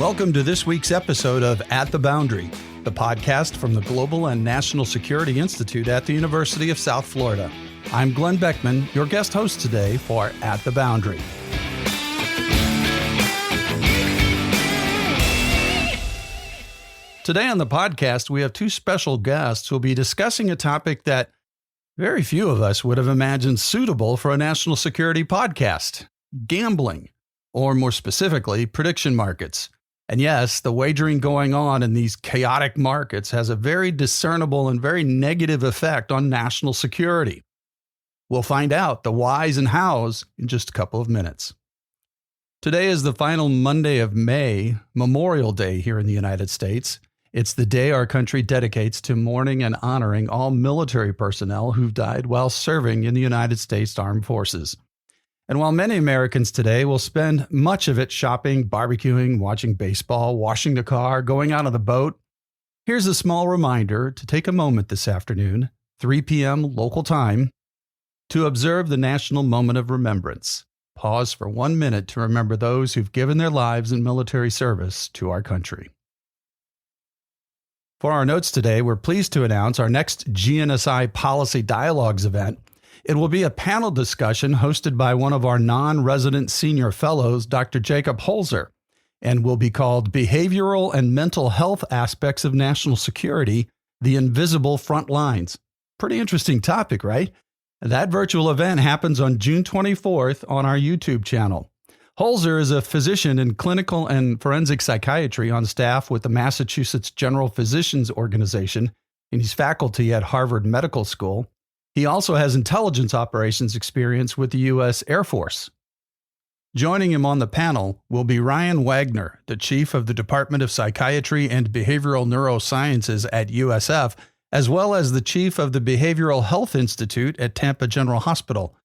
Welcome to this week's episode of At the Boundary, the podcast from the Global and National Security Institute at the University of South Florida. I'm Glenn Beckman, your guest host today for At the Boundary. Today on the podcast, we have two special guests who will be discussing a topic that very few of us would have imagined suitable for a national security podcast: gambling, or more specifically, prediction markets. And yes, the wagering going on in these chaotic markets has a very discernible and very negative effect on national security. We'll find out the whys and hows in just a couple of minutes. Today is the final Monday of May, Memorial Day here in the United States. It's the day our country dedicates to mourning and honoring all military personnel who've died while serving in the United States Armed Forces. And while many Americans today will spend much of it shopping, barbecuing, watching baseball, washing the car, going out on the boat, here's a small reminder to take a moment this afternoon, 3 p.m. local time, to observe the National Moment of Remembrance. Pause for 1 minute to remember those who've given their lives in military service to our country. For our notes today, we're pleased to announce our next GNSI Policy Dialogues event. It will be a panel discussion hosted by one of our non-resident senior fellows, Dr. Jacob Holzer, and will be called Behavioral and Mental Health Aspects of National Security, the Invisible Front Lines. Pretty interesting topic, right? That virtual event happens on June 24th on our YouTube channel. Holzer is a physician in clinical and forensic psychiatry on staff with the Massachusetts General Physicians Organization, and he's faculty at Harvard Medical School. He also has intelligence operations experience with the U.S. Air Force. Joining him on the panel will be Ryan Wagner, the chief of the Department of Psychiatry and Behavioral Neurosciences at USF, as well as the chief of the Behavioral Health Institute at Tampa General Hospital,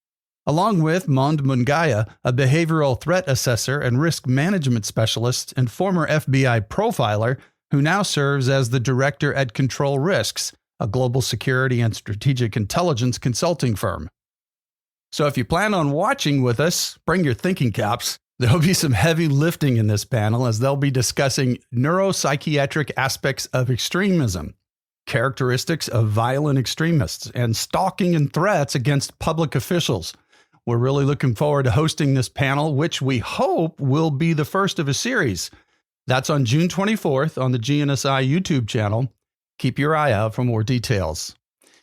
along with Mond Mungaya, a behavioral threat assessor and risk management specialist and former FBI profiler who now serves as the director at Control Risks, a global security and strategic intelligence consulting firm. So if you plan on watching with us, bring your thinking caps. There'll be some heavy lifting in this panel as they'll be discussing neuropsychiatric aspects of extremism, characteristics of violent extremists, and stalking and threats against public officials. We're really looking forward to hosting this panel, which we hope will be the first of a series. That's on June 24th on the GNSI YouTube channel. Keep your eye out for more details.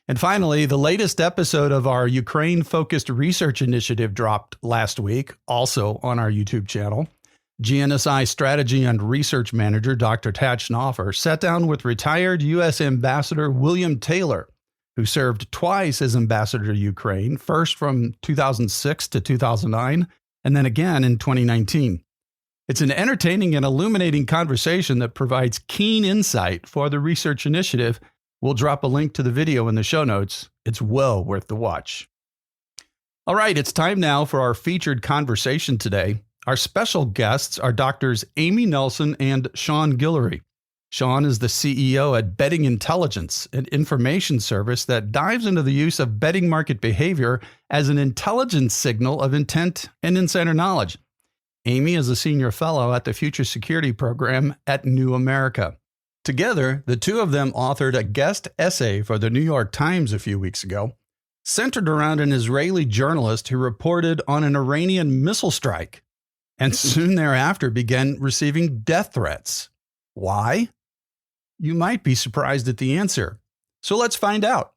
And finally, the latest episode of our Ukraine-focused research initiative dropped last week, also on our YouTube channel. GNSI Strategy and Research Manager Dr. Tat Schnaufer sat down with retired U.S. Ambassador William Taylor, who served twice as ambassador to Ukraine, first from 2006 to 2009, and then again in 2019. It's an entertaining and illuminating conversation that provides keen insight for the research initiative. We'll drop a link to the video in the show notes. It's well worth the watch. All right, it's time now for our featured conversation today. Our special guests are Doctors Amy Nelson and Sean Guillory. Sean is the CEO at Betting Intelligence, an information service that dives into the use of betting market behavior as an intelligence signal of intent and insider knowledge. Amy is a senior fellow at the Future Security Program at New America. Together, the two of them authored a guest essay for the New York Times a few weeks ago, centered around an Israeli journalist who reported on an Iranian missile strike, and soon thereafter began receiving death threats. Why? You might be surprised at the answer. So let's find out.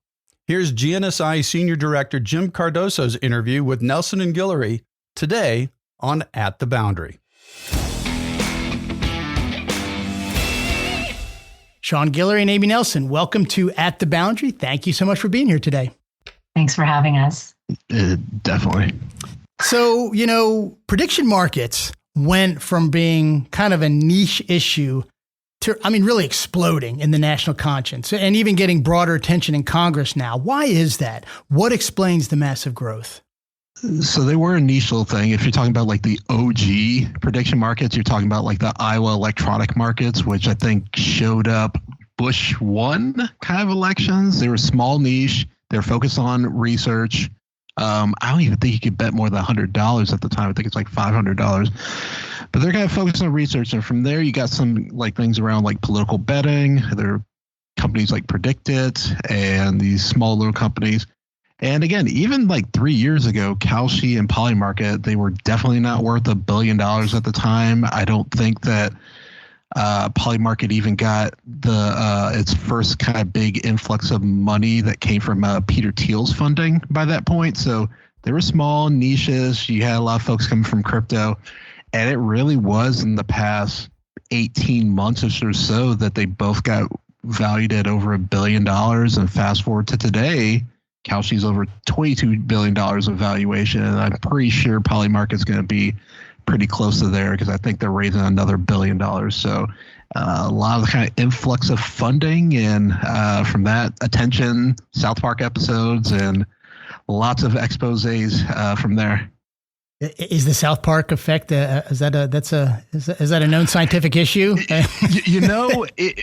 Here's GNSI Senior Director Jim Cardoso's interview with Nelson and Guillory today on At the Boundary. Sean Guillory and Amy Nelson, welcome to At the Boundary. Thank you so much for being here today. Thanks for having us. Definitely. So, prediction markets went from being kind of a niche issue to, really exploding in the national conscience and even getting broader attention in Congress now. Why is that? What explains the massive growth? So they were a niche little thing. If you're talking about like the OG prediction markets, you're talking about like the Iowa electronic markets, which I think showed up Bush 1 kind of elections. They were small niche. They're focused on research. I don't even think you could bet more than $100 at the time. I think it's like $500. But they're kind of focused on research. And from there, you got some like things around like political betting. There are companies like PredictIt and these small little companies. And again, even like 3 years ago, Kalshi and PolyMarket, they were definitely not worth $1 billion at the time. I don't think that PolyMarket even got its first kind of big influx of money that came from Peter Thiel's funding by that point. So they were small niches. You had a lot of folks coming from crypto. And it really was in the past 18 months or so that they both got valued at over $1 billion. And fast forward to today, Kalshi's over $22 billion of valuation. And I'm pretty sure PolyMarket's going to be pretty close to there because I think they're raising another $1 billion. So a lot of the kind of influx of funding and from that attention, South Park episodes, and lots of exposés from there. Is the South Park effect? Is that a known scientific issue?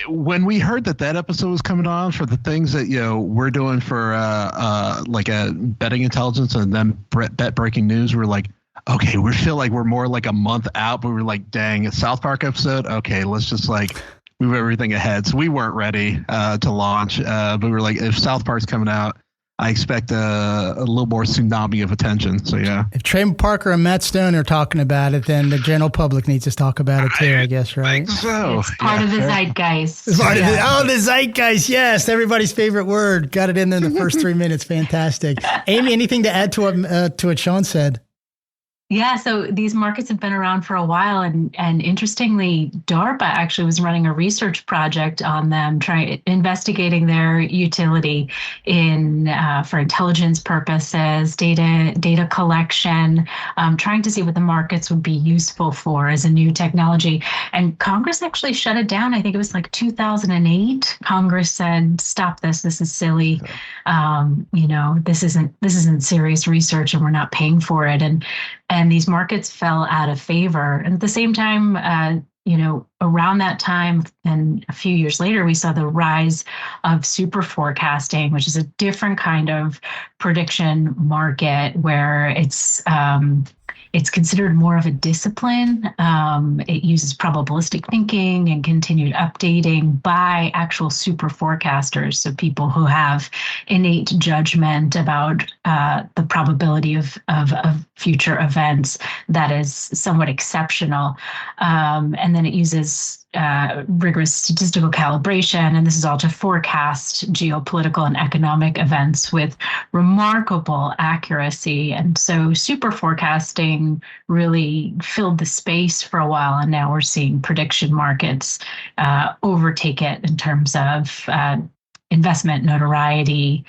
When we heard that episode was coming on for the things that we're doing for like a betting intelligence and then bet breaking news, we're like, okay, we feel like we're more like a month out, but we're like, dang, a South Park episode. Okay, let's just like move everything ahead. So we weren't ready to launch, but we were like, if South Park's coming out, I expect a little more tsunami of attention. So, yeah. If Trey Parker and Matt Stone are talking about it, then the general public needs to talk about it too, I guess, right? I think so. It's part of the zeitgeist. The zeitgeist. Yes. Everybody's favorite word. Got it in there in the first 3 minutes. Fantastic. Amy, anything to add to what Sean said? Yeah, so these markets have been around for a while, and interestingly, DARPA actually was running a research project on them, investigating their utility in for intelligence purposes, data collection, trying to see what the markets would be useful for as a new technology. And Congress actually shut it down. I think it was like 2008. Congress said, "Stop this. This is silly. This isn't serious research, and we're not paying for it." And these markets fell out of favor. And at the same time, around that time and a few years later, we saw the rise of super forecasting, which is a different kind of prediction market where it's considered more of a discipline. It uses probabilistic thinking and continued updating by actual super forecasters, so people who have innate judgment about the probability of future events that is somewhat exceptional. And then it uses rigorous statistical calibration, and this is all to forecast geopolitical and economic events with remarkable accuracy. And so super forecasting really filled the space for a while, and now we're seeing prediction markets overtake it in terms of investment notoriety,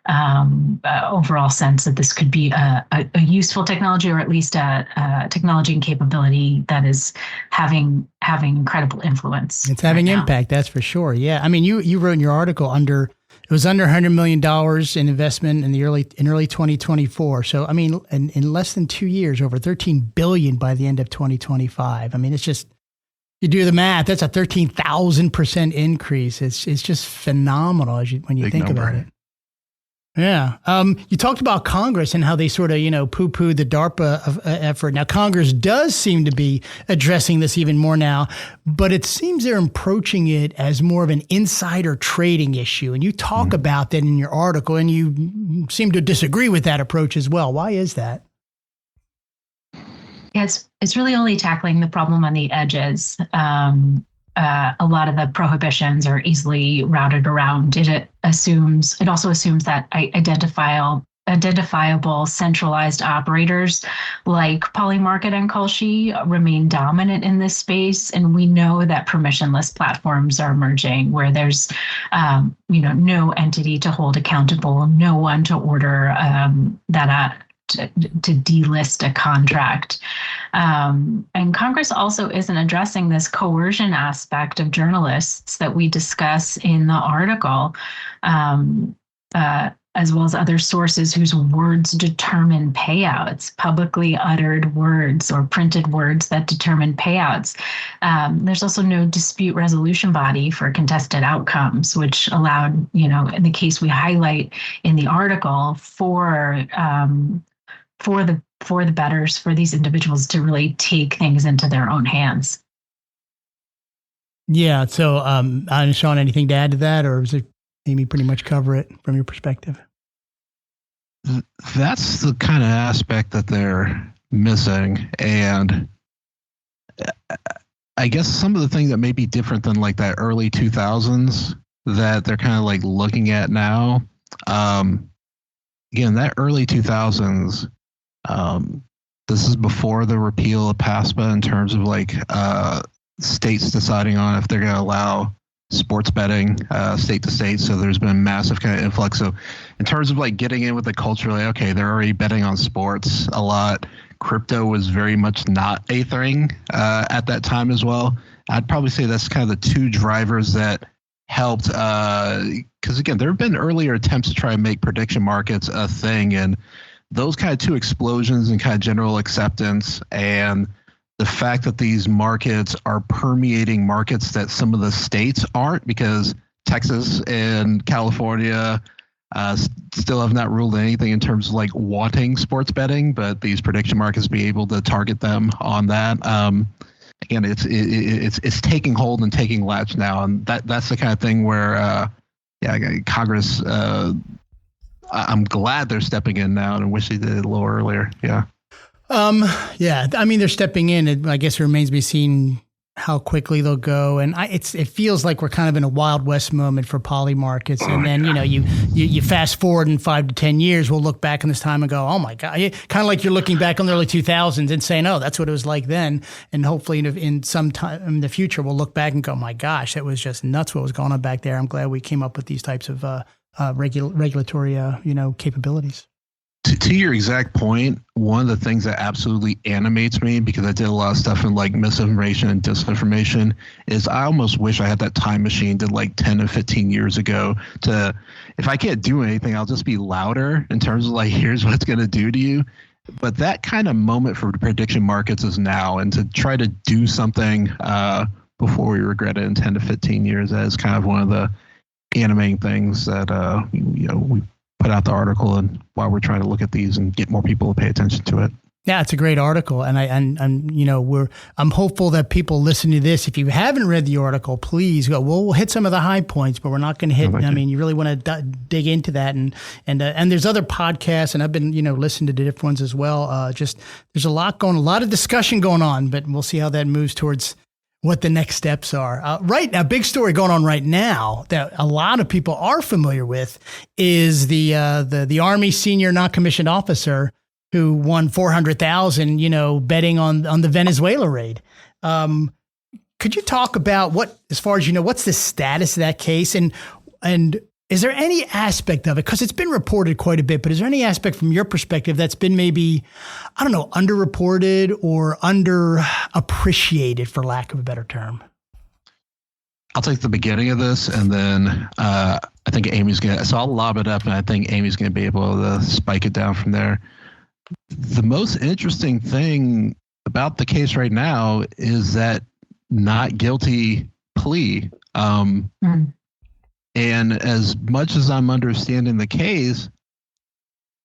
overall sense that this could be a useful technology, or at least a technology and capability that is having incredible influence. It's having impact, that's for sure. Yeah, I mean, you wrote in your article it was under $100 million in investment in early 2024. So I mean, in less than 2 years, over $13 billion by the end of 2025. I mean, it's just, you do the math, that's a 13,000% increase. It's just phenomenal when you Big think number. about it. Yeah. You talked about Congress and how they sort of, poo-pooed the DARPA effort. Now, Congress does seem to be addressing this even more now, but it seems they're approaching it as more of an insider trading issue. And you talk about that in your article, and you seem to disagree with that approach as well. Why is that? Yeah, it's really only tackling the problem on the edges. A lot of the prohibitions are easily routed around. It also assumes that identifiable centralized operators like PolyMarket and Kalshi remain dominant in this space. And we know that permissionless platforms are emerging where there's, no entity to hold accountable, no one to order to delist a contract. And Congress also isn't addressing this coercion aspect of journalists that we discuss in the article, as well as other sources whose words determine payouts, publicly uttered words or printed words that determine payouts. There's also no dispute resolution body for contested outcomes, which allowed, in the case we highlight in the article, for the for the bettors, for these individuals to really take things into their own hands. Yeah. So, Sean, anything to add to that, or is it Amy pretty much cover it from your perspective? That's the kind of aspect that they're missing. And I guess some of the things that may be different than like that early 2000s that they're kind of like looking at now. Again, that early 2000s, this is before the repeal of PASPA in terms of like states deciding on if they're going to allow sports betting state to state. So there's been a massive kind of influx. So in terms of like getting in with the culture, like, okay, they're already betting on sports a lot. Crypto was very much not a thing at that time as well. I'd probably say that's kind of the two drivers that helped. Because again, there have been earlier attempts to try and make prediction markets a thing, and those kind of two explosions and kind of general acceptance and the fact that these markets are permeating markets that some of the states aren't, because Texas and California still have not ruled anything in terms of like wanting sports betting, but these prediction markets be able to target them on that. Again, it's taking hold and taking latch now, and that's the kind of thing where Congress. I'm glad they're stepping in now, and wish they did it a little earlier. Yeah. Yeah, I mean, they're stepping in. I guess it remains to be seen how quickly they'll go. And it feels like we're kind of in a Wild West moment for poly markets. And then, you fast forward in 5 to 10 years, we'll look back on this time and go, oh my God, kind of like you're looking back on the early 2000s and saying, oh, that's what it was like then. And hopefully in some time in the future, we'll look back and go, my gosh, that was just nuts what was going on back there. I'm glad we came up with these types of regulatory, capabilities. To your exact point, one of the things that absolutely animates me, because I did a lot of stuff in like misinformation and disinformation, is I almost wish I had that time machine to like 10 and 15 years ago to, if I can't do anything, I'll just be louder in terms of like, here's what it's going to do to you. But that kind of moment for prediction markets is now, and to try to do something before we regret it in 10 to 15 years, that is kind of one of the animating things that, we put out the article and while we're trying to look at these and get more people to pay attention to it. Yeah, it's a great article, and I'm hopeful that people listen to this. If you haven't read the article, please go. We'll hit some of the high points, but we're not going to hit. You really want to dig into that, and there's other podcasts, and I've been listening to the different ones as well. There's a lot of discussion going on, but we'll see how that moves towards what the next steps are. Right now, big story going on right now that a lot of people are familiar with is the Army senior non-commissioned officer who won $400,000, betting on the Venezuela raid. Could you talk about as far as what's the status of that case, and is there any aspect of it, because it's been reported quite a bit, but is there any aspect from your perspective that's been maybe, I don't know, underreported or underappreciated, for lack of a better term? I'll take the beginning of this, and then I think Amy's so I'll lob it up, and I think Amy's going to be able to spike it down from there. The most interesting thing about the case right now is that not guilty plea. And as much as I'm understanding the case,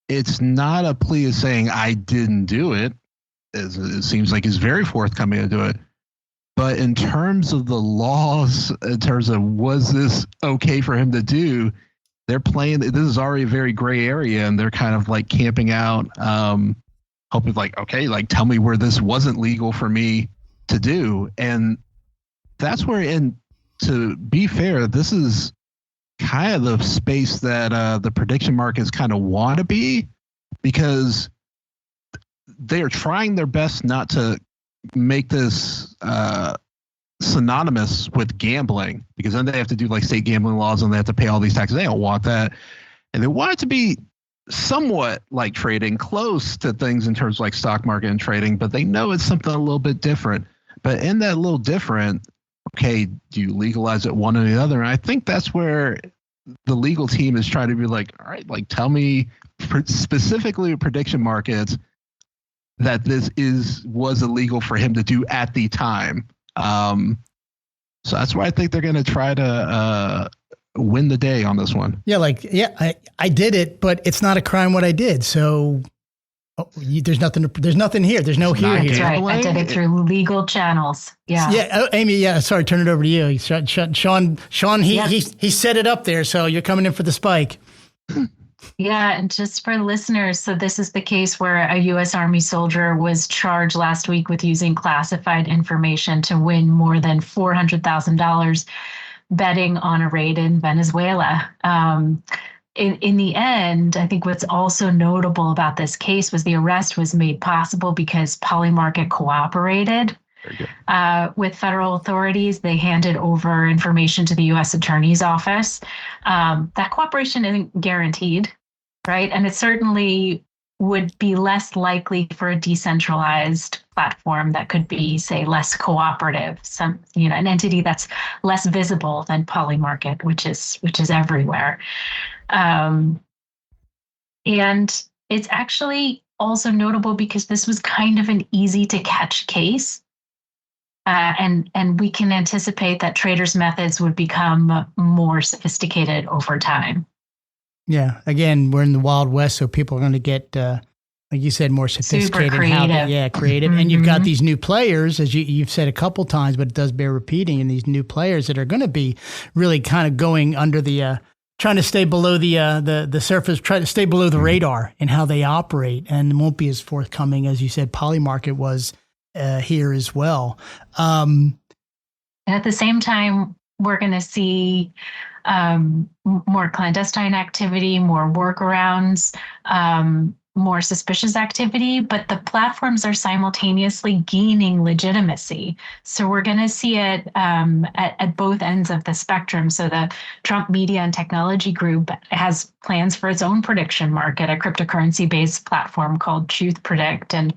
it's not a plea of saying I didn't do it. It seems like he's very forthcoming to do it. But in terms of the laws, in terms of was this okay for him to do, they're playing. This is already a very gray area, and they're kind of like camping out, hoping like, okay, like tell me where this wasn't legal for me to do. And that's where, to be fair, this is kind of the space that the prediction markets kind of want to be, because they are trying their best not to make this synonymous with gambling, because then they have to do like state gambling laws and they have to pay all these taxes. They don't want that. And they want it to be somewhat like trading, close to things in terms of like stock market and trading, but they know it's something a little bit different. But in that little different, okay, do you legalize it one or the other? And I think that's where the legal team is trying to be like, all right, like tell me specifically with prediction markets that this was illegal for him to do at the time. So that's why I think they're going to try to win the day on this one. Yeah, I did it, but it's not a crime what I did. So Oh, there's nothing here. There's no here. That's right. I did it through legal channels. Yeah. Yeah. Oh, Amy. Yeah. Sorry. Turn it over to you. Sean. He set it up there. So you're coming in for the spike. Yeah, and just for listeners, so this is the case where a U.S. Army soldier was charged last week with using classified information to win more than $400,000 betting on a raid in Venezuela. In the end, I think what's also notable about this case was the arrest was made possible because PolyMarket cooperated with federal authorities. They handed over information to the U.S. Attorney's Office. That cooperation isn't guaranteed, right? And it certainly would be less likely for a decentralized platform that could be, say, less cooperative. An entity that's less visible than PolyMarket, which is everywhere. And it's actually also notable because this was kind of an easy to catch case. And we can anticipate that traders' methods would become more sophisticated over time. Yeah. Again, we're in the Wild West, so people are going to get, like you said, more sophisticated. Super creative. Creative. And you've got these new players, as you've said a couple times, but it does bear repeating, and these new players that are going to be really kind of going under the, trying to stay below the surface, try to stay below the radar in how they operate, and won't be as forthcoming, as you said, PolyMarket was here as well. At the same time, we're going to see more clandestine activity, more workarounds, more suspicious activity, but the platforms are simultaneously gaining legitimacy. So we're going to see it at both ends of the spectrum. So the Trump Media and Technology Group has plans for its own prediction market, a cryptocurrency-based platform called Truth Predict. And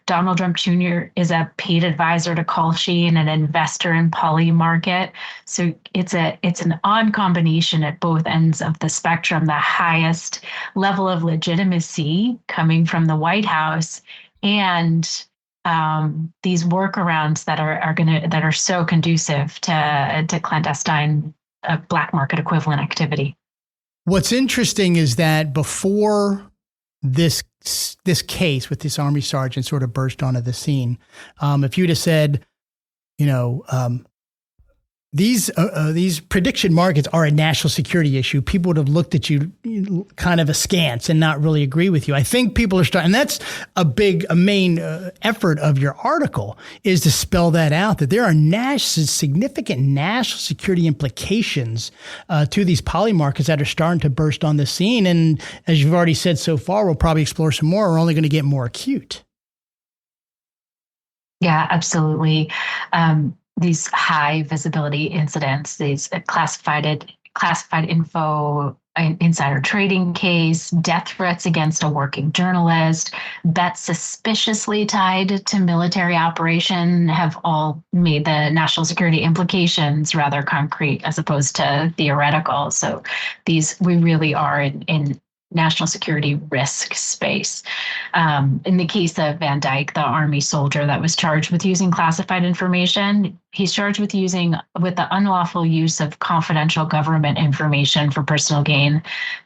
Donald Trump Jr. is a paid advisor to Kalshi and an investor in PolyMarket. So it's an odd combination at both ends of the spectrum, the highest level of legitimacy coming from the White House and these workarounds that are so conducive to clandestine black market equivalent activity. What's interesting is that before this case with this Army sergeant sort of burst onto the scene, if you'd have said, these prediction markets are a national security issue, people would have looked at you kind of askance and not really agree with you. I think people are starting, and that's a main effort of your article, is to spell that out, that there are significant national security implications to these polymarkets that are starting to burst on the scene. And as you've already said so far, we'll probably explore some more. We're only going to get more acute. Yeah, absolutely. These high visibility incidents, these classified info, insider trading case, death threats against a working journalist, bets suspiciously tied to military operation have all made the national security implications rather concrete as opposed to theoretical. So we really are in national security risk space. In the case of Van Dyke, the Army soldier that was charged with using classified information, he's charged with the unlawful use of confidential government information for personal gain,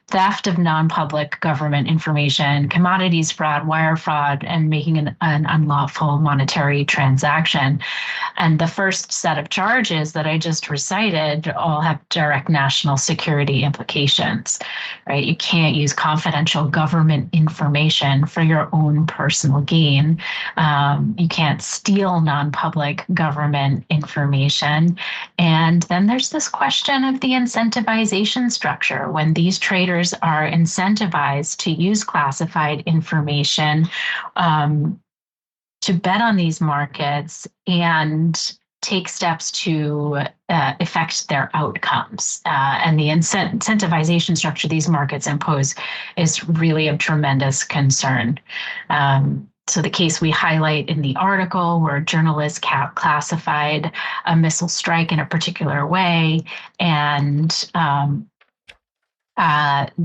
theft of non-public government information, commodities fraud, wire fraud, and making an unlawful monetary transaction. And the first set of charges that I just recited all have direct national security implications, right? You can't use confidential government information for your own personal gain. You can't steal non-public government information. And then there's this question of the incentivization structure. When these traders are incentivized to use classified information to bet on these markets and take steps to affect their outcomes. And the incentivization structure these markets impose is really of tremendous concern. So the case we highlight in the article where journalists classified a missile strike in a particular way and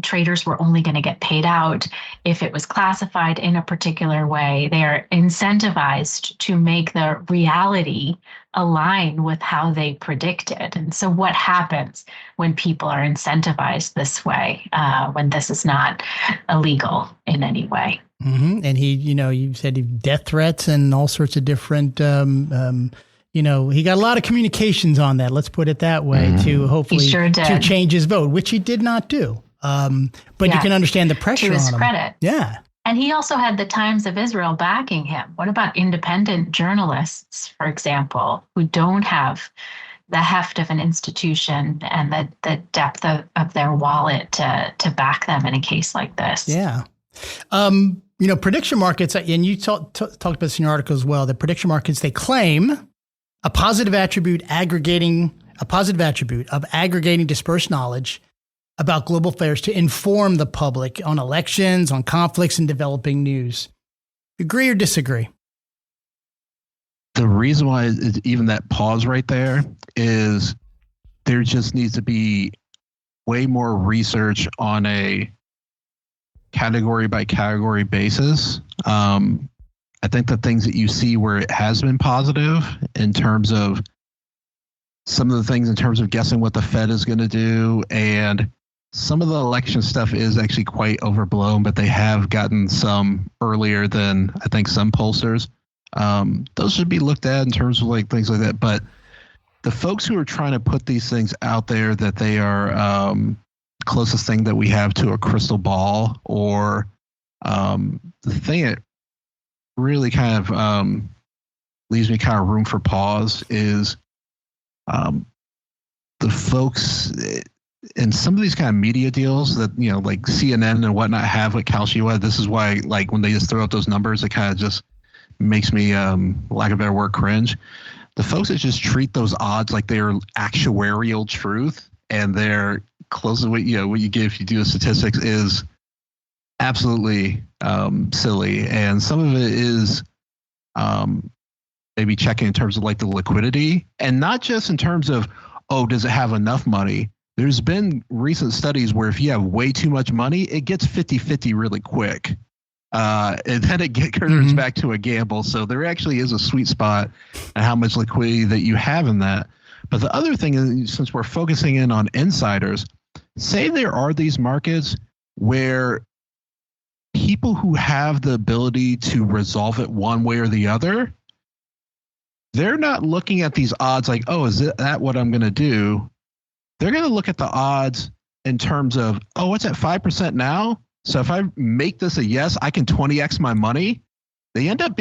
Traders were only going to get paid out if it was classified in a particular way. They are incentivized to make the reality align with how they predicted. And so what happens when people are incentivized this way, when this is not illegal in any way? Mm-hmm. And he, you said death threats and all sorts of different, he got a lot of communications on that. Let's put it that way to hopefully to change his vote, which he did not do. But you can understand the pressure to his on him. credit. Yeah. And he also had the Times of Israel backing him. What about independent journalists, for example, who don't have the heft of an institution and the depth of their wallet to back them in a case like this? Yeah. Prediction markets, and you talked about this in your article as well, the prediction markets, they claim a positive attribute of aggregating dispersed knowledge about global affairs to inform the public on elections, on conflicts, and developing news. Agree or disagree? The reason why it's even that pause right there is there just needs to be way more research on a category by category basis. I think the things that you see where it has been positive in terms of some of the things in terms of guessing what the Fed is going to do, and some of the election stuff is actually quite overblown, but they have gotten some earlier than I think some pollsters. Those should be looked at in terms of like things like that. But the folks who are trying to put these things out there that they are closest thing that we have to a crystal ball, or the thing that really kind of leaves me kind of room for pause is the folks in some of these kind of media deals that, like CNN and whatnot have with Kalshi. This is why, like, when they just throw out those numbers, it kind of just makes me, lack of a better word, cringe. The folks that just treat those odds like they're actuarial truth and they're close to what you get if you do the statistics is absolutely silly. And some of it is maybe checking in terms of like the liquidity, and not just in terms of, does it have enough money? There's been recent studies where if you have way too much money, it gets 50-50 really quick. And then it turns back to a gamble. So there actually is a sweet spot and how much liquidity that you have in that. But the other thing is, since we're focusing in on insiders, say there are these markets where people who have the ability to resolve it one way or the other, they're not looking at these odds like, is that what I'm going to do? They're going to look at the odds in terms of, what's at 5% now? So if I make this a yes, I can 20x my money. They end up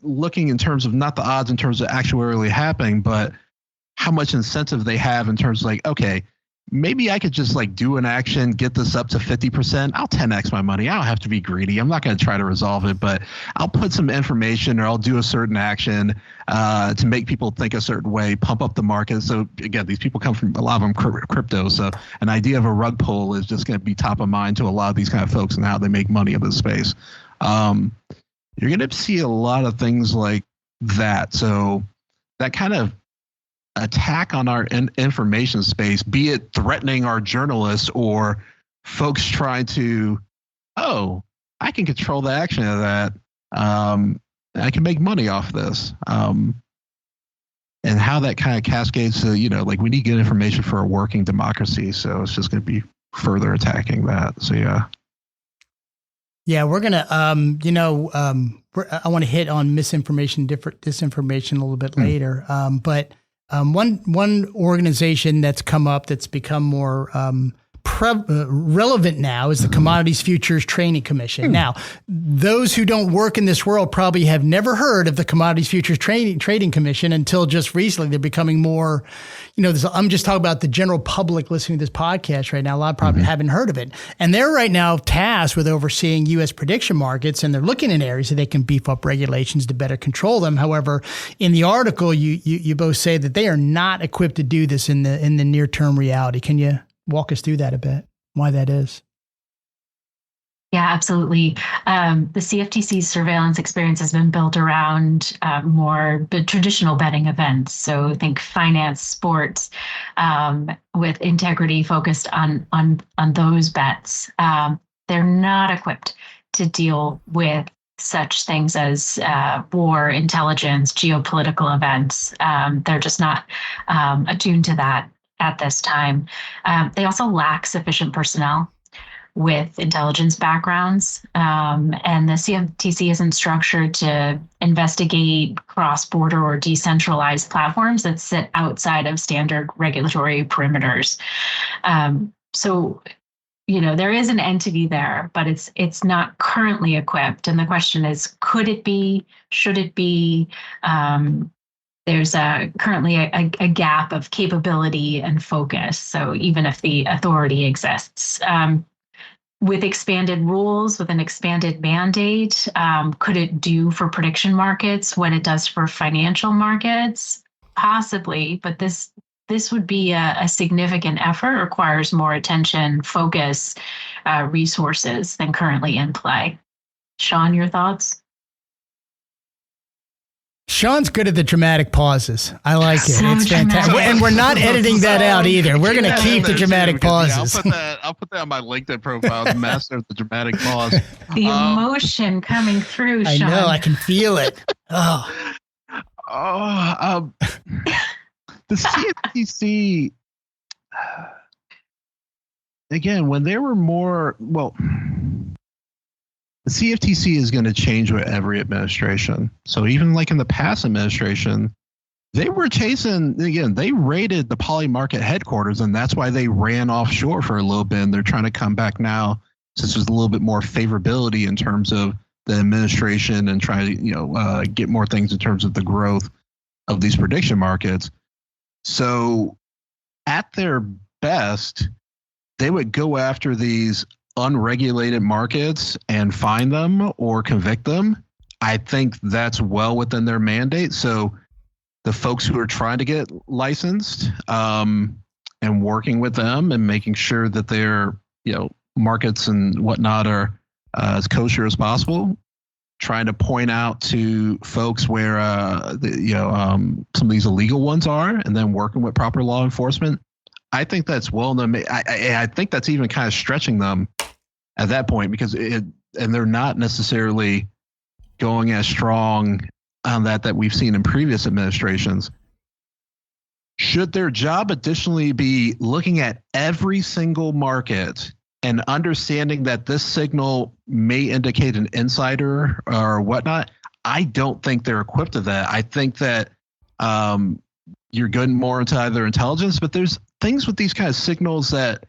looking in terms of not the odds in terms of actuarially happening, but how much incentive they have in terms of like, okay, maybe I could just like do an action, get this up to 50%. I'll 10x my money. I don't have to be greedy. I'm not going to try to resolve it, but I'll put some information or I'll do a certain action to make people think a certain way, pump up the market. So again, these people come from a lot of them crypto. So an idea of a rug pull is just going to be top of mind to a lot of these kind of folks and how they make money in this space. You're going to see a lot of things like that. So that kind of attack on our information space, be it threatening our journalists or folks trying to, I can control the action of that. I can make money off this. And how that kind of cascades to, like we need good information for a working democracy. So it's just going to be further attacking that. So, yeah. Yeah, we're going to, I want to hit on disinformation a little bit later. But one organization that's come up that's become more relevant now is the Commodities Futures Trading Commission. Now, those who don't work in this world probably have never heard of the Commodities Futures Trading Commission until just recently. They're becoming more, I'm just talking about the general public listening to this podcast right now. A lot probably haven't heard of it. And they're right now tasked with overseeing U.S. prediction markets, and they're looking in areas that they can beef up regulations to better control them. However, in the article, you both say that they are not equipped to do this in the near-term reality. Can you walk us through that a bit, why that is? Yeah, absolutely. The CFTC's surveillance experience has been built around more the traditional betting events. So think finance, sports, with integrity focused on those bets. They're not equipped to deal with such things as war, intelligence, geopolitical events. They're just not attuned to that at this time. They also lack sufficient personnel with intelligence backgrounds. And the CFTC isn't structured to investigate cross-border or decentralized platforms that sit outside of standard regulatory perimeters. So, there is an entity there, but it's not currently equipped. And the question is, could it be? Should it be? There's currently a gap of capability and focus. So even if the authority exists, with expanded rules, with an expanded mandate, could it do for prediction markets what it does for financial markets? Possibly, but this would be a significant effort, requires more attention, focus, resources than currently in play. Sean, your thoughts? Sean's good at the dramatic pauses. I like it. So it's fantastic. dramatic. And we're not editing that out either. We're going to keep the dramatic pauses. I'll put that on my LinkedIn profile, the master of the dramatic pause. The emotion coming through, I Sean. know. I can feel it. Oh. The CFTC, again, when there were more, the CFTC is going to change with every administration. So even like in the past administration, they were chasing, again, they raided the PolyMarket headquarters, and that's why they ran offshore for a little bit. And they're trying to come back now since there's a little bit more favorability in terms of the administration and try to, get more things in terms of the growth of these prediction markets. So at their best, they would go after these unregulated markets and find them or convict them. I think that's well within their mandate. So the folks who are trying to get licensed and working with them and making sure that their markets and whatnot are as kosher as possible, trying to point out to folks where some of these illegal ones are, and then working with proper law enforcement. I think that's well done. I think that's even kind of stretching them at that point, because and they're not necessarily going as strong on that we've seen in previous administrations. Should their job additionally be looking at every single market and understanding that this signal may indicate an insider or whatnot? I don't think they're equipped to that. I think that you're getting more into either intelligence, but there's things with these kind of signals that,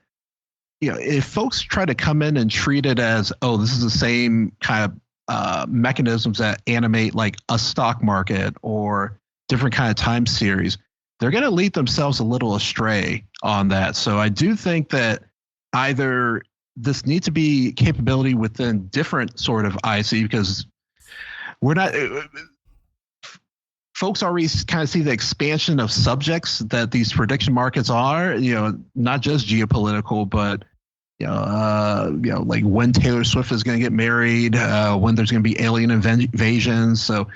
if folks try to come in and treat it as, oh, this is the same kind of mechanisms that animate like a stock market or different kind of time series, they're going to lead themselves a little astray on that. So I do think that either this needs to be capability within different sort of IC, because we're not, folks already kind of see the expansion of subjects that these prediction markets are, not just geopolitical, but like when Taylor Swift is going to get married, when there's going to be alien invasions. So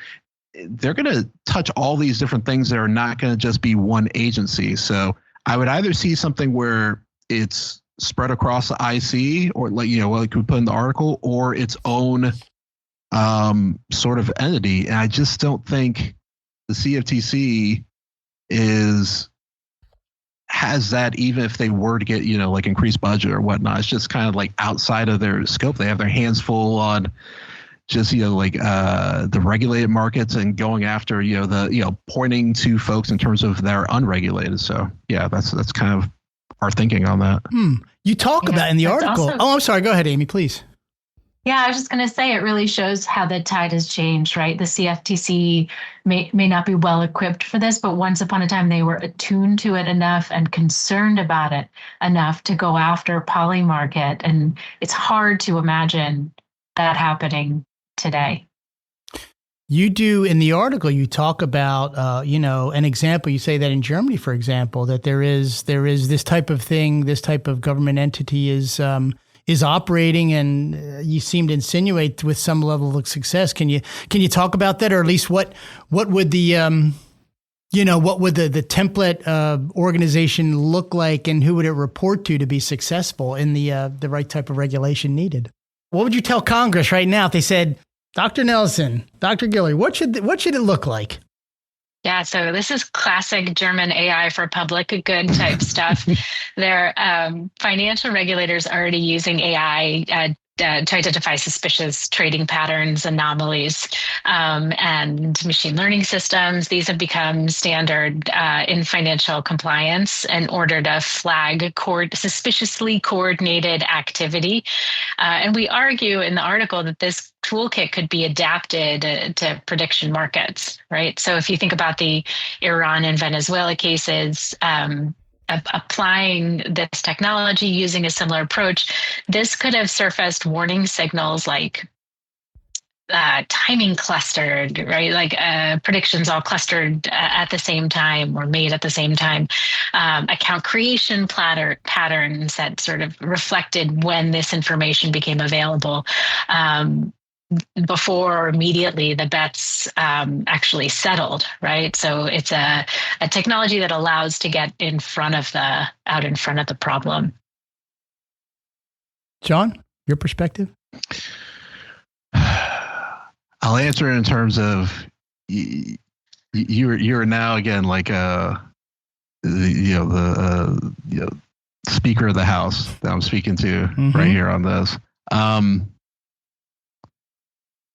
they're going to touch all these different things that are not going to just be one agency. So I would either see something where it's spread across the IC, or like we put in the article, or its own sort of entity. And I just don't think the CFTC has that, even if they were to get, like increased budget or whatnot. It's just kind of like outside of their scope. They have their hands full on just, the regulated markets and going after, pointing to folks in terms of their unregulated. So yeah, that's kind of our thinking on that. You talk about in the article. I'm sorry. Go ahead, Amy, please. Yeah, I was just going to say, it really shows how the tide has changed, right? The CFTC may not be well equipped for this, but once upon a time, they were attuned to it enough and concerned about it enough to go after PolyMarket. And it's hard to imagine that happening today. You do, in the article, you talk about, an example. You say that in Germany, for example, that there is this type of thing, this type of government entity is is operating, and you seem to insinuate with some level of success. Can you talk about that, or at least what would the what would the template organization look like, and who would it report to be successful in the right type of regulation needed? What would you tell Congress right now if they said, Dr. Nelson, Dr. Guillory, what should it look like? Yeah, so this is classic German AI for public good type stuff. Their financial regulators already using AI to identify suspicious trading patterns, anomalies, and machine learning systems. These have become standard in financial compliance in order to flag suspiciously coordinated activity. And we argue in the article that this toolkit could be adapted to prediction markets, right? So if you think about the Iran and Venezuela cases, applying this technology using a similar approach, this could have surfaced warning signals like timing clustered, right? Like predictions all clustered at the same time or made at the same time. Account creation patterns that sort of reflected when this information became available. Before or immediately the bets actually settled, right? So it's a technology that allows to get out in front of the problem. John, your perspective? I'll answer in terms of you're now again like the Speaker of the House that I'm speaking to right here on this.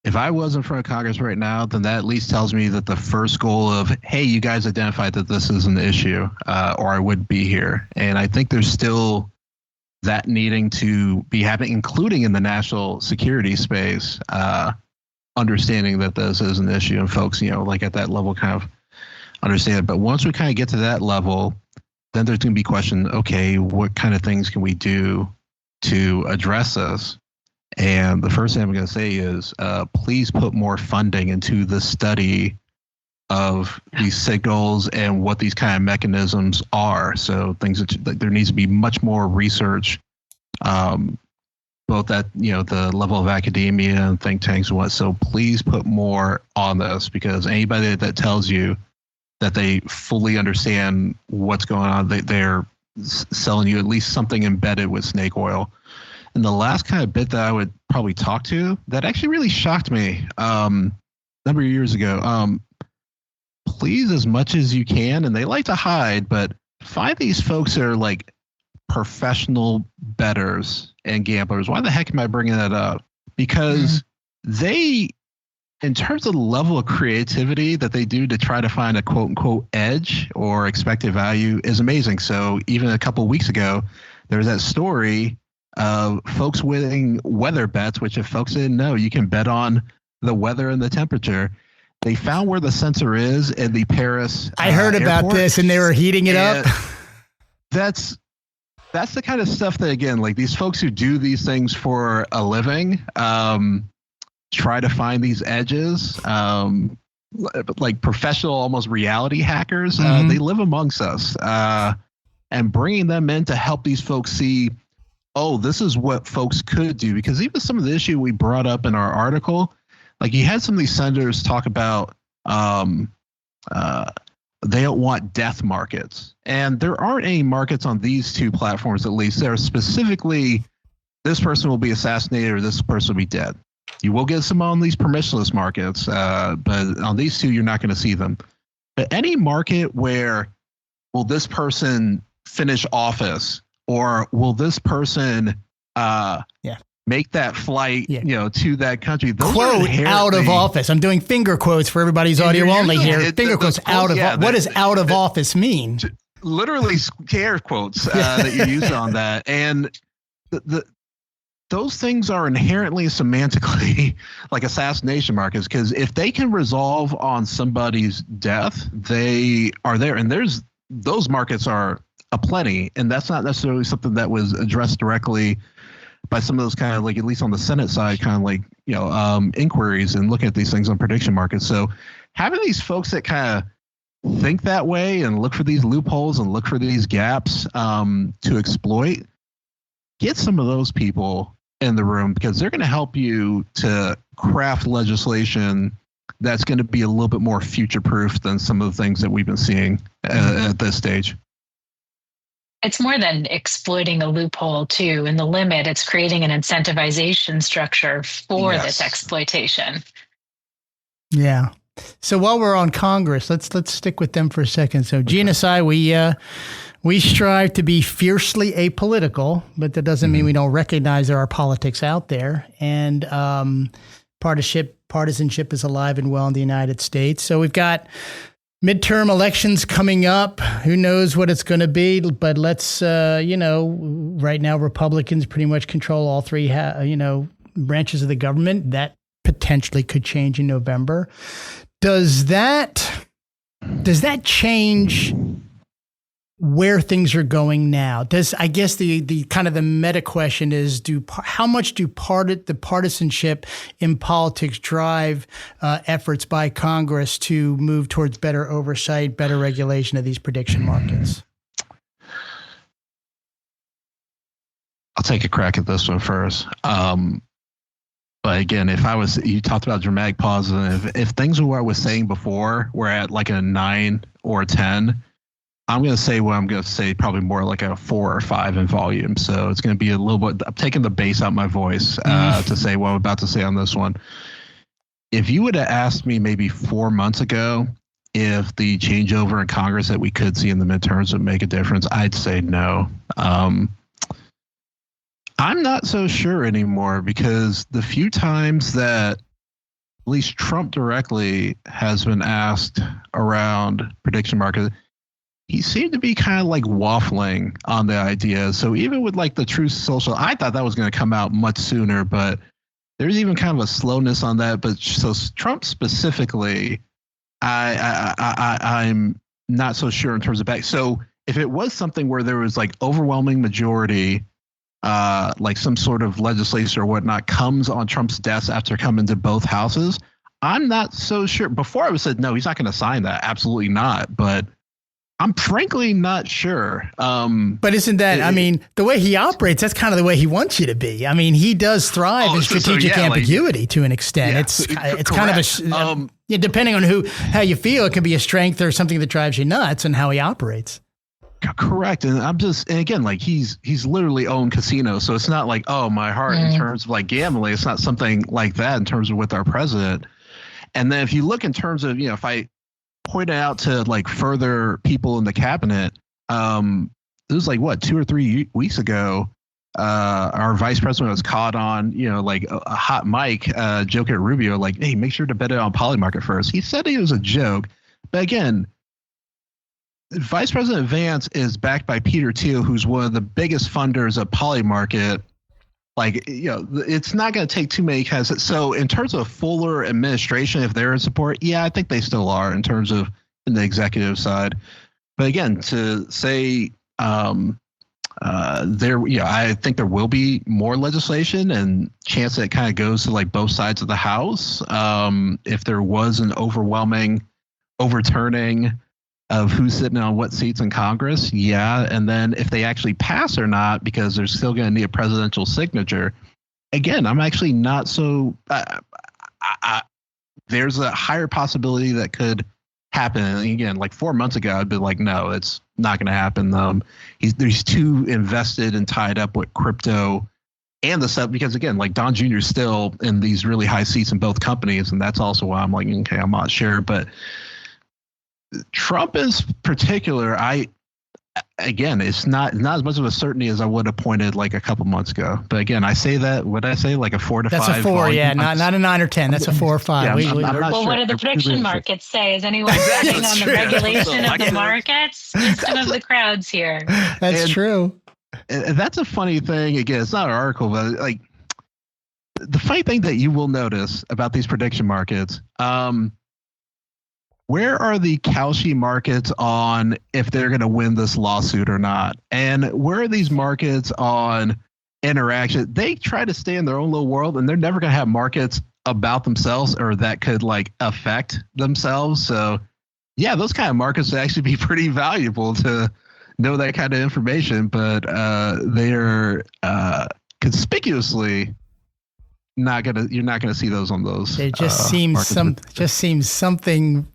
If I was in front of Congress right now, then that at least tells me that the first goal of, hey, you guys identified that this is an issue, or I would be here. And I think there's still that needing to be happening, including in the national security space, understanding that this is an issue and folks, like at that level kind of understand it. But once we kind of get to that level, then there's going to be question, okay, what kind of things can we do to address this? And the first thing I'm going to say is, please put more funding into the study of these signals and what these kind of mechanisms are. So there needs to be much more research, both at the level of academia and think tanks and what. So please put more on this, because anybody that tells you that they fully understand what's going on, they're selling you at least something embedded with snake oil. And the last kind of bit that I would probably talk to that actually really shocked me a number of years ago, please, as much as you can, and they like to hide, but find these folks that are like professional bettors and gamblers. Why the heck am I bringing that up? Because they, in terms of the level of creativity that they do to try to find a quote unquote edge or expected value is amazing. So even a couple of weeks ago, there was that story of folks winning weather bets, which if folks didn't know, you can bet on the weather and the temperature. They found where the sensor is in the Paris I heard about airport, this, and they were heating it up. That's the kind of stuff that, again, like these folks who do these things for a living, try to find these edges, like professional, almost reality hackers. They live amongst us, and bringing them in to help these folks see, oh, this is what folks could do. Because even some of the issue we brought up in our article, like you had some of these senators talk about they don't want death markets. And there aren't any markets on these two platforms, at least. There are specifically, this person will be assassinated or this person will be dead. You will get some on these permissionless markets, but on these two, you're not going to see them. But any market where, will this person finish office, or will this person make that flight, to that country? Those quote out of office. I'm doing finger quotes for everybody's audio only here. Finger quotes out of. What does out of office mean? Literally scare quotes that you use on that, and those things are inherently semantically like assassination markers, because if they can resolve on somebody's death, they are there, and those markets are aplenty, and that's not necessarily something that was addressed directly by some of those kind of, like, at least on the Senate side, kind of like, inquiries and looking at these things on prediction markets. So having these folks that kind of think that way and look for these loopholes and look for these gaps to exploit get some of those people in the room, because they're going to help you to craft legislation that's going to be a little bit more future-proof than some of the things that we've been seeing at this stage. It's more than exploiting a loophole too. In the limit, it's creating an incentivization structure for this exploitation. Yeah. So while we're on Congress, let's stick with them for a second. So GNSI, we strive to be fiercely apolitical, but that doesn't mean we don't recognize there are politics out there. And partisanship is alive and well in the United States. So we've got midterm elections coming up. Who knows what it's going to be? But let's, right now Republicans pretty much control all three, branches of the government. That potentially could change in November. Does that change where things are going now? I guess the kind of the meta question is, how much do the partisanship in politics drive efforts by Congress to move towards better oversight, better regulation of these prediction markets? I'll take a crack at this one first. But again, you talked about dramatic pauses, and if things were what I was saying before, we're at like a 9 or a 10, I'm going to say what I'm going to say, probably more like a 4 or 5 in volume. So it's going to be a little bit, I'm taking the bass out of my voice to say what I'm about to say on this one. If you would have asked me maybe 4 months ago if the changeover in Congress that we could see in the midterms would make a difference, I'd say no. I'm not so sure anymore, because the few times that at least Trump directly has been asked around prediction market, he seemed to be kind of like waffling on the idea. So even with like the Truth Social, I thought that was going to come out much sooner, but there's even kind of a slowness on that. But so Trump specifically, I'm not so sure in terms of back. So if it was something where there was like overwhelming majority, like some sort of legislation or whatnot comes on Trump's desk after coming to both houses, I'm not so sure. Before I was said, no, he's not going to sign that. Absolutely not. But I'm frankly not sure. But isn't that, the way he operates, that's kind of the way he wants you to be. I mean, he does thrive in strategic ambiguity to an extent. Yeah, it's kind of depending on how you feel, it can be a strength or something that drives you nuts and how he operates. Correct. And again, like he's literally owned casinos. So it's not like, oh, my heart in terms of like gambling. It's not something like that in terms of with our president. And then if you look in terms of, if I point out to like further people in the cabinet, it was like 2 or 3 weeks ago, our vice president was caught on, like a hot mic joke at Rubio, like, hey, make sure to bet it on PolyMarket first. He said it was a joke. But again, Vice President Vance is backed by Peter Thiel, who's one of the biggest funders of PolyMarket. Like, it's not going to take too many cases. So in terms of fuller administration, if they're in support, I think they still are in terms of in the executive side. But again, to say I think there will be more legislation and chance that it kind of goes to like both sides of the House. If there was an overwhelming overturning of who's sitting on what seats in Congress. Yeah. And then if they actually pass or not, because they're still going to need a presidential signature. Again, I'm actually not so there's a higher possibility that could happen. And again, like 4 months ago, I'd be like, no, it's not going to happen. He's too invested and tied up with crypto and the stuff, because again, like Don Jr. is still in these really high seats in both companies. And that's also why I'm like, okay, I'm not sure, but Trump is particular. It's not as much of a certainty as I would have pointed like a couple months ago. But again, I say that, what I say, like a 4 to 5. That's a 4, yeah, not a 9 or 10. That's a 4 or 5. Yeah, what do the prediction markets say? Is anyone betting on the regulation of the markets? Wisdom of the crowds here. That's true. And that's a funny thing. Again, it's not an article, but like the funny thing that you will notice about these prediction markets, where are the Kalshi markets on if they're going to win this lawsuit or not? And where are these markets on interaction? They try to stay in their own little world, and they're never going to have markets about themselves or that could like affect themselves. So yeah, those kind of markets would actually be pretty valuable to know that kind of information, but they are conspicuously you're not gonna see those on those. There just seems something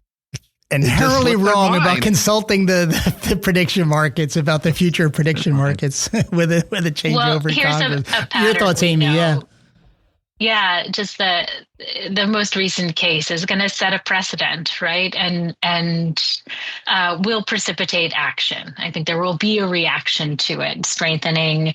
inherently slipped their wrong about mind. consulting the prediction markets, about the future of prediction markets with a changeover in here's Congress. a pattern Your thoughts, we Amy? know. Yeah. Yeah, just the most recent case is going to set a precedent, right? And will precipitate action. I think there will be a reaction to it, strengthening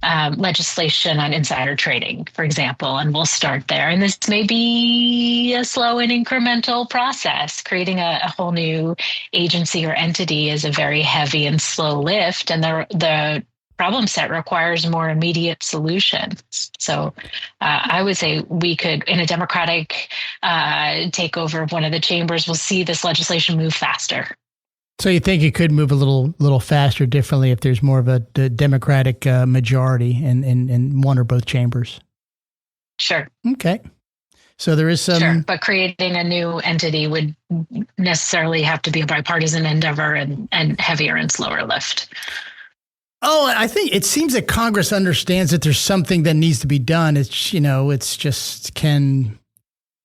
legislation on insider trading, for example, and we'll start there. And this may be a slow and incremental process. Creating a whole new agency or entity is a very heavy and slow lift, and the problem set requires more immediate solutions. So I would say we could, in a democratic takeover of one of the chambers, we'll see this legislation move faster. So you think it could move a little faster, differently, if there's more of a Democratic majority in one or both chambers? Sure. Okay. So there is some... Sure, but creating a new entity would necessarily have to be a bipartisan endeavor and heavier and slower lift. Oh, I think it seems that Congress understands that there's something that needs to be done. It's, it's just can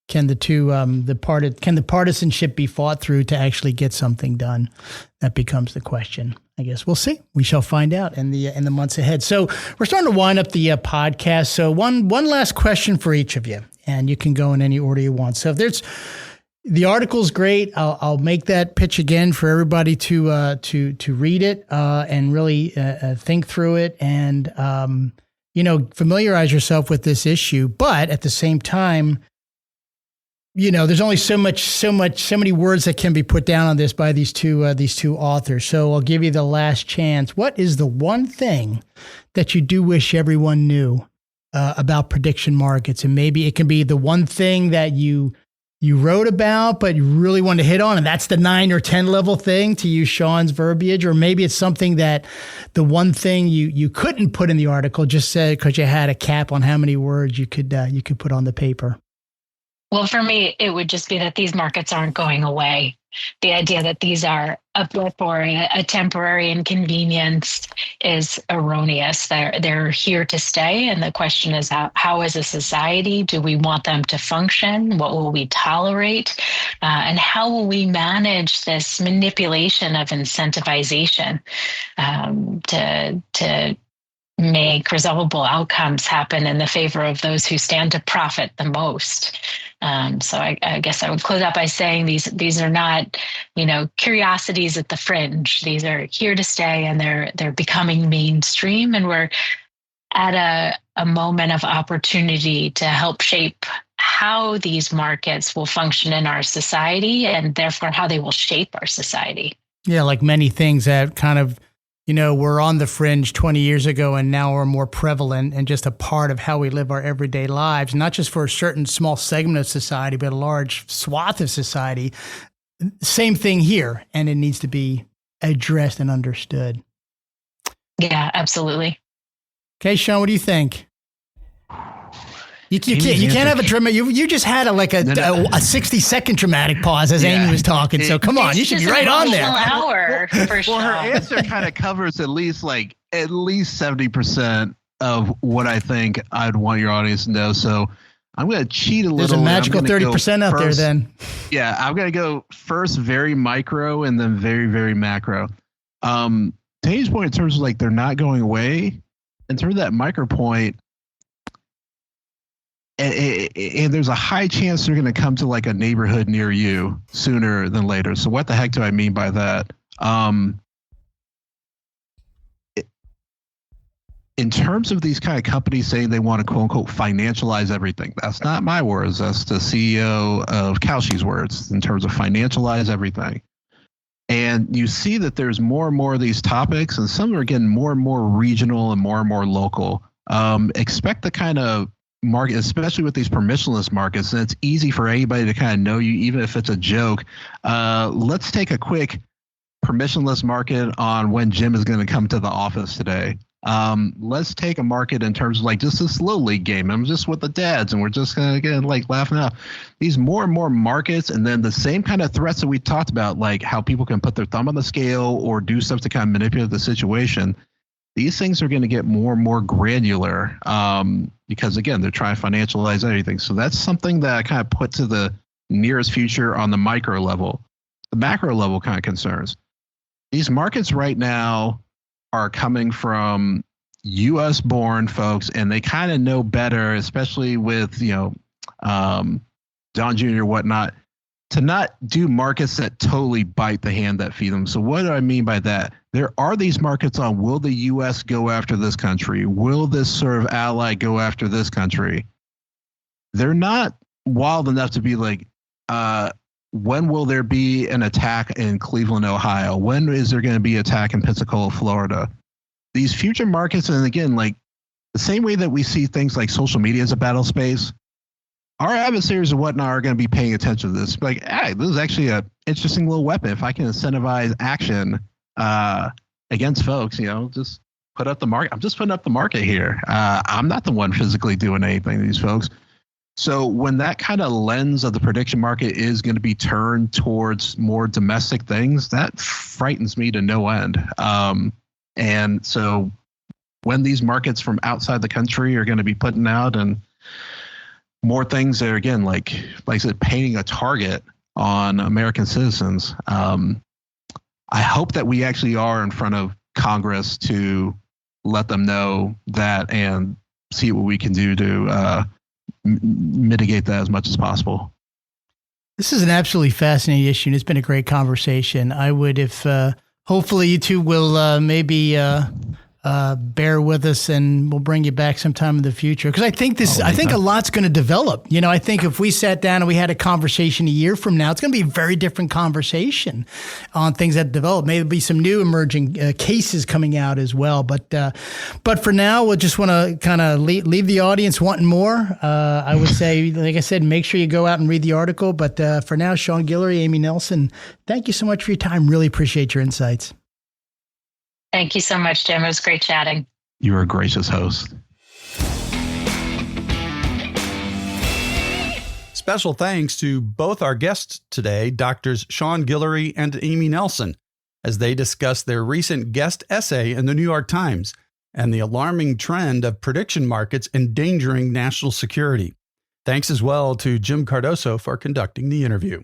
the partisanship be fought through to actually get something done? That becomes the question. I guess we'll see. We shall find out in the months ahead. So we're starting to wind up the podcast. So one last question for each of you, and you can go in any order you want. So if there's... The article's great. I'll make that pitch again for everybody to read it and really think through it and familiarize yourself with this issue. But at the same time, there's only so many words that can be put down on this by these two authors. So I'll give you the last chance. What is the one thing that you do wish everyone knew about prediction markets? And maybe it can be the one thing that you wrote about, but you really want to hit on, and that's the 9 or 10 level thing, to use Sean's verbiage. Or maybe it's something that the one thing you couldn't put in the article, just said because you had a cap on how many words you could put on the paper. Well, for me, it would just be that these markets aren't going away. The idea that these are a blip or a temporary inconvenience is erroneous. They're here to stay. And the question is, how as a society do we want them to function? What will we tolerate? And how will we manage this manipulation of incentivization to make resolvable outcomes happen in the favor of those who stand to profit the most? So I guess I would close out by saying these are not, curiosities at the fringe. These are here to stay, and they're becoming mainstream. And we're at a moment of opportunity to help shape how these markets will function in our society, and therefore how they will shape our society. Yeah, like many things that kind of, we're on the fringe 20 years ago and now are more prevalent and just a part of how we live our everyday lives, not just for a certain small segment of society, but a large swath of society. Same thing here, and it needs to be addressed and understood. Yeah, absolutely. Okay, Sean, what do you think? You can't have a dramatic. You just had a 60-second dramack pause as Amy was talking. So come on, you should be right on there. Hour for sure. Well, her answer kind of covers at least 70% of what I think I'd want your audience to know. So I'm going to cheat a little. There's a magical 30% out there then. Yeah, I'm going to go first very micro and then very, very macro. To Amy's point, in terms of they're not going away, in terms of that micro point, and there's a high chance they're going to come to a neighborhood near you sooner than later. So what the heck do I mean by that? In terms of these kind of companies saying they want to quote unquote financialize everything, that's not my words. That's the CEO of Kalshi's words, in terms of financialize everything. And you see that there's more and more of these topics, and some are getting more and more regional and more local. Expect the kind of market, especially with these permissionless markets, and it's easy for anybody to kind of know you, even if it's a joke. Let's take a quick permissionless market on when Jim is going to come to the office today. Let's take a market in terms of like just this little league game. I'm just with the dads and we're just going to get like laughing out. These more and more markets, and then the same kind of threats that we talked about, like how people can put their thumb on the scale or do stuff to kind of manipulate the situation. These things are going to get more and more granular because, again, they're trying to financialize everything. So that's something that I kind of put to the nearest future on the micro level. The macro level kind of concerns. These markets right now are coming from U.S. born folks, and they kind of know better, especially with, Don Jr. whatnot, to not do markets that totally bite the hand that feed them. So what do I mean by that? There are these markets on, will the U.S. go after this country? Will this sort of ally go after this country? They're not wild enough to be like, when will there be an attack in Cleveland, Ohio? When is there going to be an attack in Pensacola, Florida? These future markets, and again, like the same way that we see things like social media as a battle space, our adversaries and whatnot are going to be paying attention to this. Like, hey, this is actually an interesting little weapon. If I can incentivize action against folks, just put up the market. I'm just putting up the market here. I'm not the one physically doing anything to these folks. So when that kind of lens of the prediction market is going to be turned towards more domestic things, that frightens me to no end. And so when these markets from outside the country are going to be putting out and more things that are, again, like I said, painting a target on American citizens. I hope that we actually are in front of Congress to let them know that and see what we can do to mitigate that as much as possible. This is an absolutely fascinating issue, and it's been a great conversation. I would, if hopefully you two will maybe bear with us, and we'll bring you back sometime in the future. Because I think I think a lot's going to develop. I think if we sat down and we had a conversation a year from now, it's going to be a very different conversation on things that develop. Maybe there'll be some new emerging cases coming out as well. But for now, we'll just want to kind of leave the audience wanting more. I would say, like I said, make sure you go out and read the article. But for now, Sean Guillory, Amy Nelson, thank you so much for your time. Really appreciate your insights. Thank you so much, Jim. It was great chatting. You're a gracious host. Special thanks to both our guests today, Drs. Sean Guillory and Amy Nelson, as they discuss their recent guest essay in the New York Times and the alarming trend of prediction markets endangering national security. Thanks as well to Jim Cardoso for conducting the interview.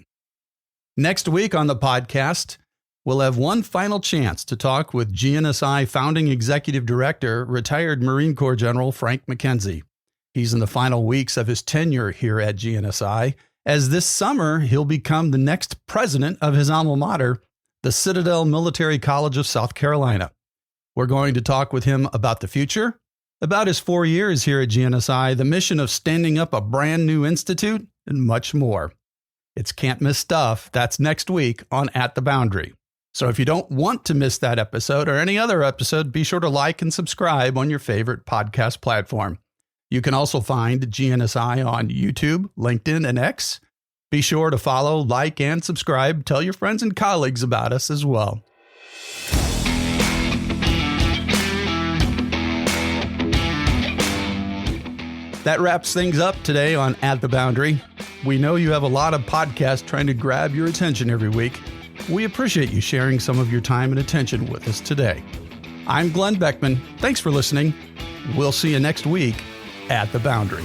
Next week on the podcast, we'll have one final chance to talk with GNSI founding executive director, retired Marine Corps General Frank McKenzie. He's in the final weeks of his tenure here at GNSI, as this summer he'll become the next president of his alma mater, the Citadel Military College of South Carolina. We're going to talk with him about the future, about his 4 years here at GNSI, the mission of standing up a brand new institute, and much more. It's can't miss stuff. That's next week on At the Boundary. So if you don't want to miss that episode or any other episode, be sure to like and subscribe on your favorite podcast platform. You can also find GNSI on YouTube, LinkedIn, and X. Be sure to follow, like, and subscribe. Tell your friends and colleagues about us as well. That wraps things up today on At the Boundary. We know you have a lot of podcasts trying to grab your attention every week. We appreciate you sharing some of your time and attention with us today. I'm Glenn Beckman. Thanks for listening. We'll see you next week at the Boundary.